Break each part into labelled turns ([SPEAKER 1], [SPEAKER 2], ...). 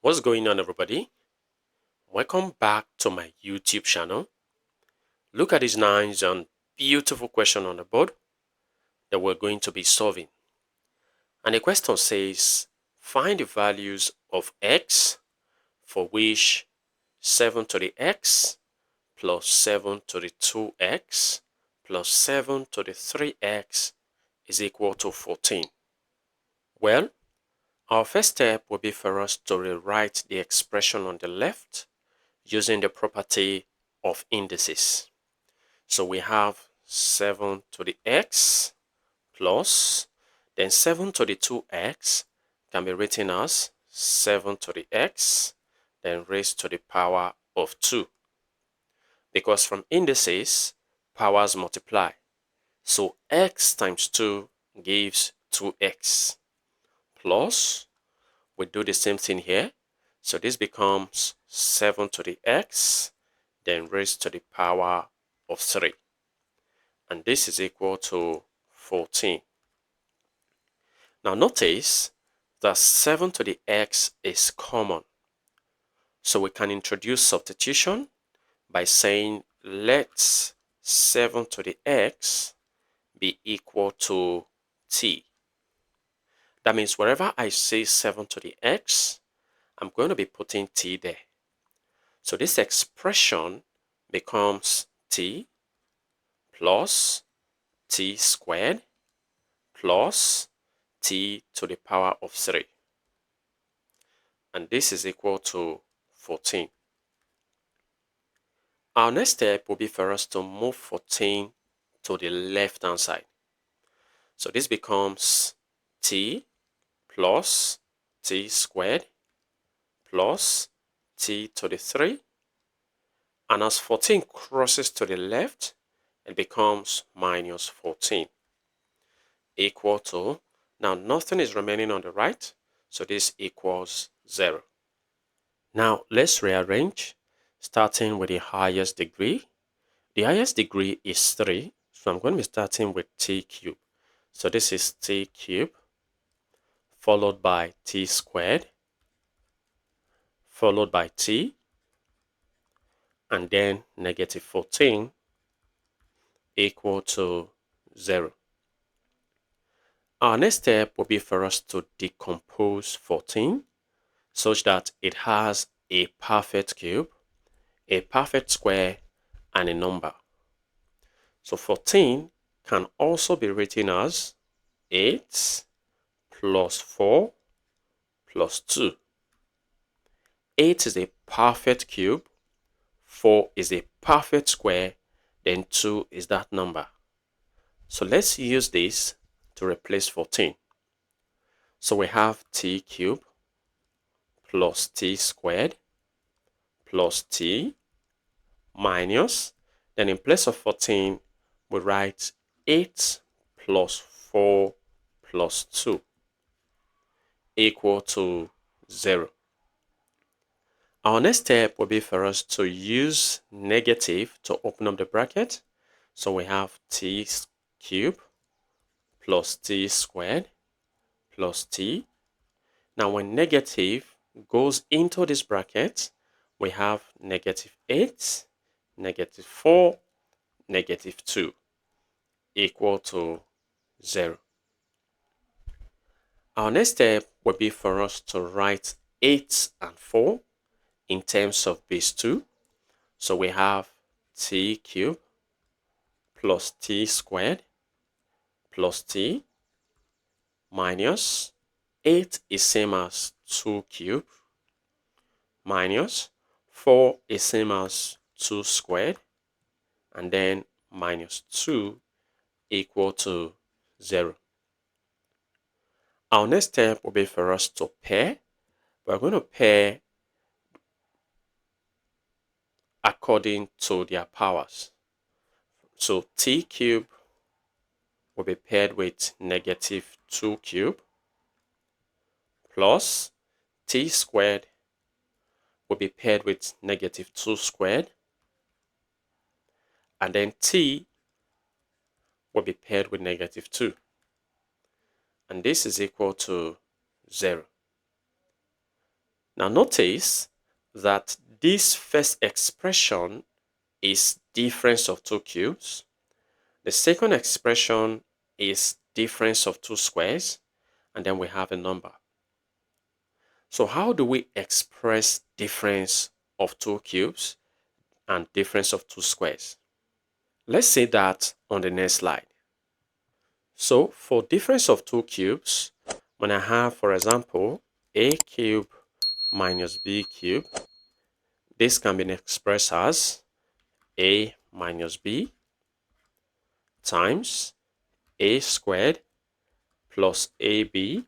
[SPEAKER 1] What's going on, everybody? Welcome back to my YouTube channel. Look at these nice and beautiful question on the board that we're going to be solving. And the question says, find the values of x for which 7 to the x plus 7 to the 2x plus 7 to the 3x is equal to 14. Well, our first step will be for us to rewrite the expression on the left using the property of indices. So we have 7 to the x plus, then 7 to the 2x can be written as 7 to the x, then raised to the power of 2. Because from indices, powers multiply. So x times 2 gives 2x. Plus, we do the same thing here. So this becomes 7 to the x, then raised to the power of 3. And this is equal to 14. Now notice that 7 to the x is common. So we can introduce substitution by saying let 7 to the x be equal to t. That means wherever I say 7 to the x, I'm going to be putting t there. So this expression becomes t plus t squared plus t to the power of 3. And this is equal to 14. Our next step will be for us to move 14 to the left-hand side. So this becomes t plus t squared plus t to the 3. And as 14 crosses to the left, it becomes minus 14 equal to, now nothing is remaining on the right, so this equals 0. Now let's rearrange, starting with the highest degree. The highest degree is 3, so I'm going to be starting with t cubed. So this is t cubed, followed by t squared, followed by t, and then negative 14 equal to 0. Our next step will be for us to decompose 14 such that it has a perfect cube, a perfect square, and a number. So 14 can also be written as 8 plus 4 plus 2. 8 is a perfect cube, 4 is a perfect square, then 2 is that number. So let's use this to replace 14. So we have t cubed plus t squared plus t minus, then in place of 14, we write 8 plus 4 plus 2 equal to 0. Our next step will be for us to use negative to open up the bracket. So we have t cubed plus t squared plus t. Now when negative goes into this bracket, we have negative 8, negative 4, negative 2 equal to 0. Our next step will be for us to write 8 and 4 in terms of base 2. So we have t cubed plus t squared plus t minus 8 is same as 2 cubed minus 4 is same as 2 squared, and then minus 2 equal to 0. Our next step will be for us to pair. We're going to pair according to their powers. So t cubed will be paired with negative 2 cubed plus t squared will be paired with negative 2 squared, and then t will be paired with negative 2. And this is equal to 0. Now notice that this first expression is difference of two cubes. The second expression is difference of two squares, and then we have a number. So how do we express difference of two cubes and difference of two squares? Let's see that on the next slide. So for difference of two cubes, when I have, for example, a cube minus b cube, this can be expressed as a minus b times a squared plus ab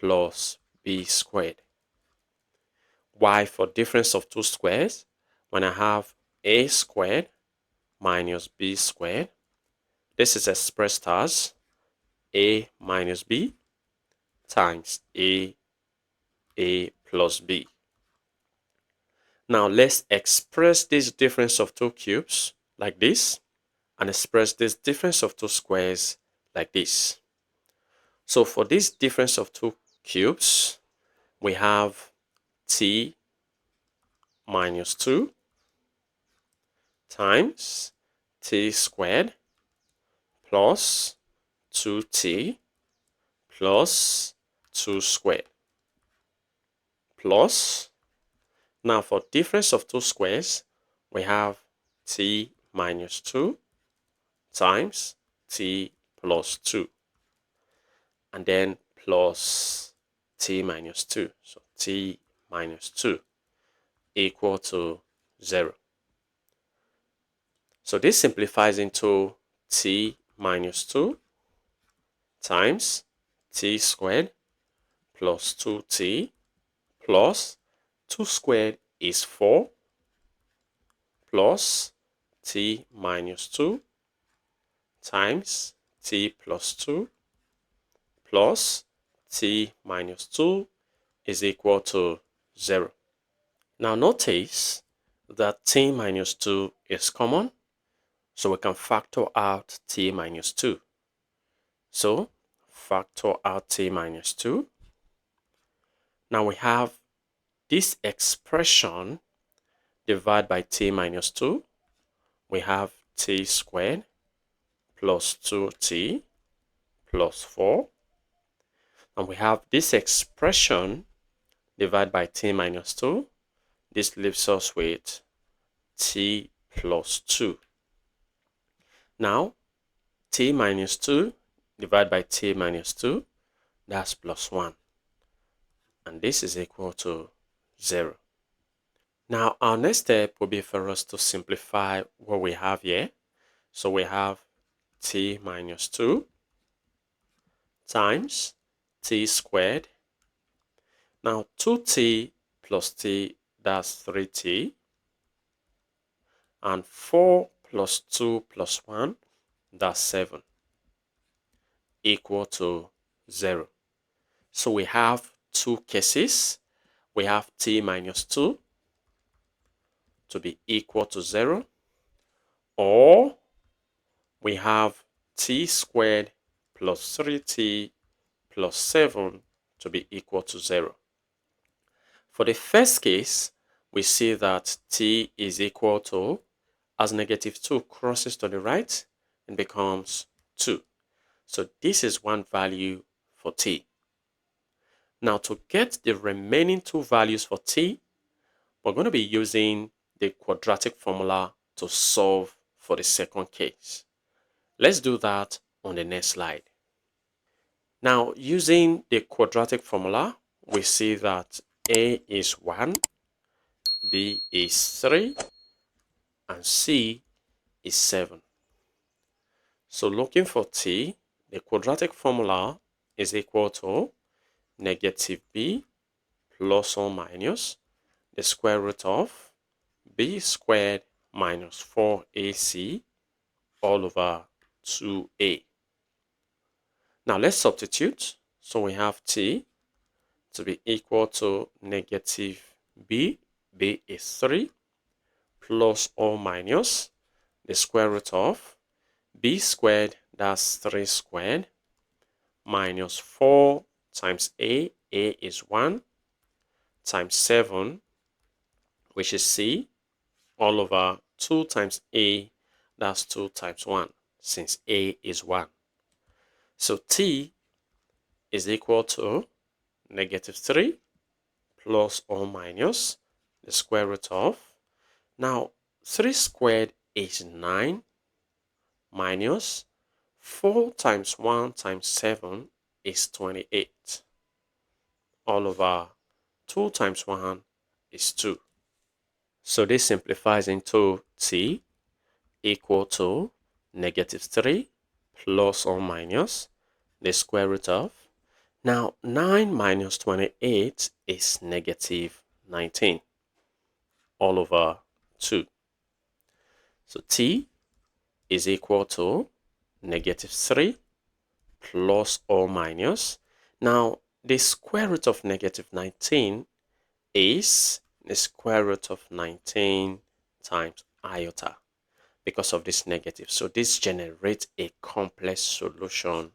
[SPEAKER 1] plus b squared. While for difference of two squares, when I have a squared minus b squared, this is expressed as a minus b times a plus b. Now let's express this difference of two cubes like this and express this difference of two squares like this. So for this difference of two cubes, we have t minus 2 times t squared plus 2t plus 2 squared plus, now for difference of two squares, we have t minus 2 times t plus 2, and then plus t minus 2. So t minus 2 equal to 0. So this simplifies into t minus 2 times t squared plus 2t plus 2 squared is 4 plus t minus 2 times t plus 2 plus t minus 2 is equal to 0. Now notice that t minus 2 is common, so we can factor out t minus 2. So factor out t minus 2. Now we have this expression divided by t minus 2. We have t squared plus 2t plus 4. And we have this expression divided by t minus 2. This leaves us with t plus 2. Now, t minus 2 divided by t minus 2, that's plus 1. And this is equal to 0. Now, our next step will be for us to simplify what we have here. So we have t minus 2 times t squared. Now, 2t plus t, that's 3t. And 4 plus 2 plus 1, that's 7, equal to 0. So we have two cases. We have t minus 2 to be equal to 0, or we have t squared plus 3t plus 7 to be equal to 0. For the first case, we see that t is equal to, as negative 2 crosses to the right, and becomes 2. So this is one value for t. Now to get the remaining two values for t, we're going to be using the quadratic formula to solve for the second case. Let's do that on the next slide. Now, using the quadratic formula, we see that a is 1, b is 3, and c is 7. So looking for t, the quadratic formula is equal to negative b plus or minus the square root of b squared minus 4ac all over 2a. Now let's substitute. So we have t to be equal to negative b is 3, plus or minus the square root of b squared, that's 3 squared, minus 4 times a is 1, times 7, which is C, all over 2 times A, that's 2 times 1, since A is 1. So T is equal to negative 3 plus or minus the square root of. Now, 3 squared is 9 minus 4 times 1 times 7 is 28. All over 2 times 1 is 2. So this simplifies into T equal to negative 3 plus or minus the square root of. Now, 9 minus 28 is negative 19 all over 2. So T is equal to negative 3 plus or minus. Now, the square root of negative 19 is the square root of 19 times iota because of this negative. So this generates a complex solution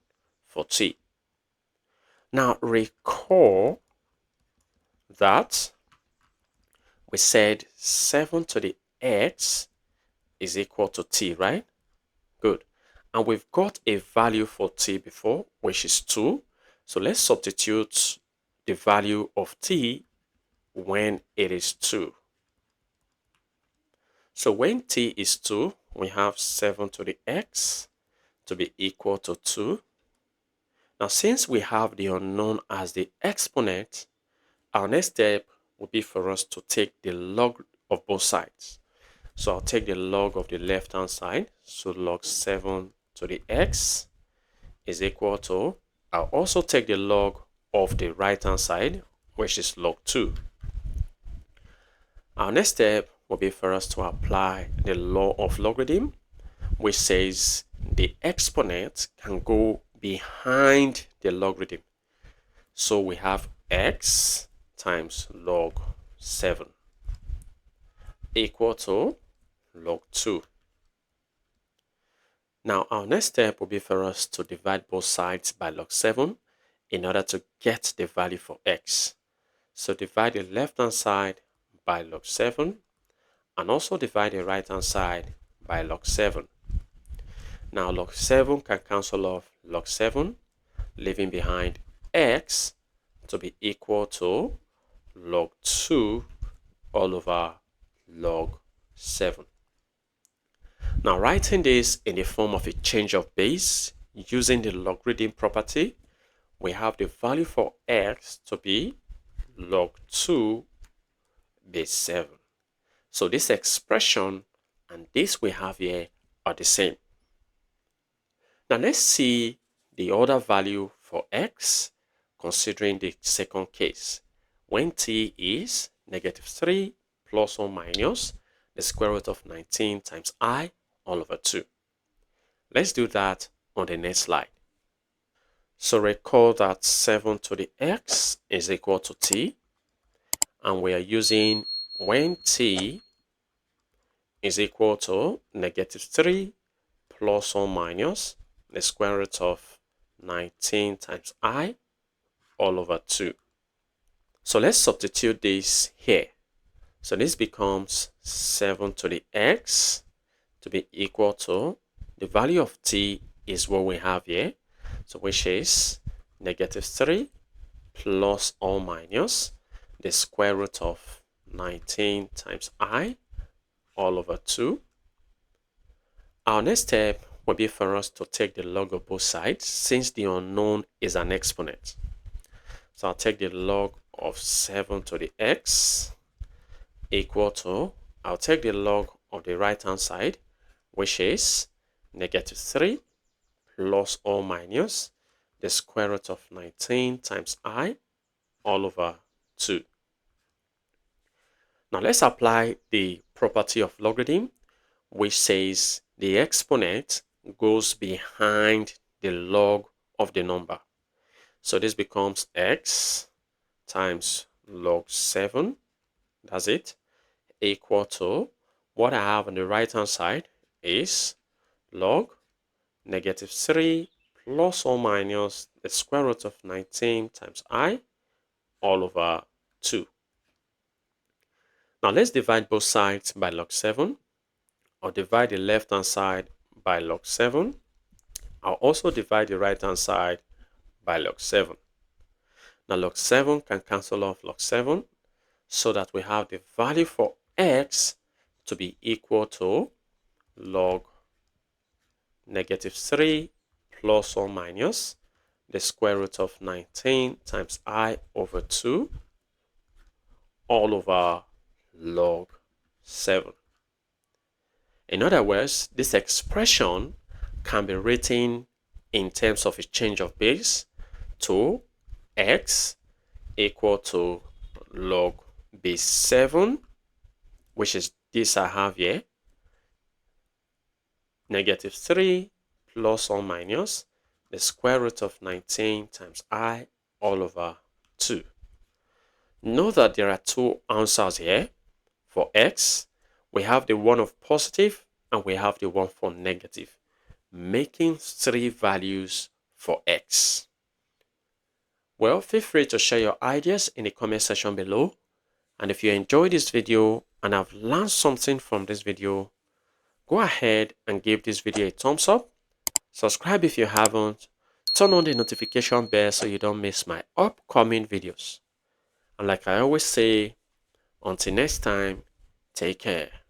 [SPEAKER 1] for T. Now, recall that we said 7 to the x is equal to T, right? Good. And we've got a value for T before, which is 2. So let's substitute the value of T when it is 2. So when T is 2, we have 7 to the x to be equal to 2. Now, since we have the unknown as the exponent, our next step would be for us to take the log of both sides. So I'll take the log of the left-hand side. So log 7 to the x is equal to, I'll also take the log of the right-hand side, which is log 2. Our next step will be for us to apply the law of logarithm, which says the exponent can go behind the logarithm. So we have x times log 7 equal to log 2. Now, our next step will be for us to divide both sides by log 7 in order to get the value for x. So divide the left-hand side by log 7 and also divide the right-hand side by log 7. Now, log 7 can cancel off log 7, leaving behind x to be equal to log 2 all over log 7. Now, writing this in the form of a change of base using the logarithm property, we have the value for x to be log 2 base 7. So this expression and this we have here are the same. Now let's see the other value for x considering the second case when t is negative 3 plus or minus the square root of 19 times I all over 2. Let's do that on the next slide. So recall that 7 to the x is equal to t, and we are using when t is equal to negative 3 plus or minus the square root of 19 times I all over 2. So let's substitute this here. So this becomes 7 to the x to be equal to the value of t is what we have here. So which is negative 3 plus or minus the square root of 19 times I all over 2. Our next step will be for us to take the log of both sides since the unknown is an exponent. So I'll take the log of 7 to the x equal to, I'll take the log of the right hand side, which is negative 3 plus or minus the square root of 19 times I all over 2. Now let's apply the property of logarithm, which says the exponent goes behind the log of the number. So this becomes x times log 7, that's it, equal to what I have on the right hand side is log negative 3 plus or minus the square root of 19 times I all over 2. Now let's divide both sides by log 7, or divide the left hand side by log 7. I'll also divide the right hand side by log 7. Now log 7 can cancel off log 7, so that we have the value for x to be equal to log -3 plus or minus the square root of 19 times I over 2 all over log 7. In other words, this expression can be written in terms of a change of base to x equal to log base 7, which is this I have here, -3 plus or minus the square root of 19 times I all over 2. Note that there are two answers here. For x, we have the one of positive and we have the one for negative, making 3 values for x. Well, feel free to share your ideas in the comment section below. And if you enjoyed this video and have learned something from this video, go ahead and give this video a thumbs up. Subscribe if you haven't. Turn on the notification bell so you don't miss my upcoming videos. And like I always say, until next time, take care.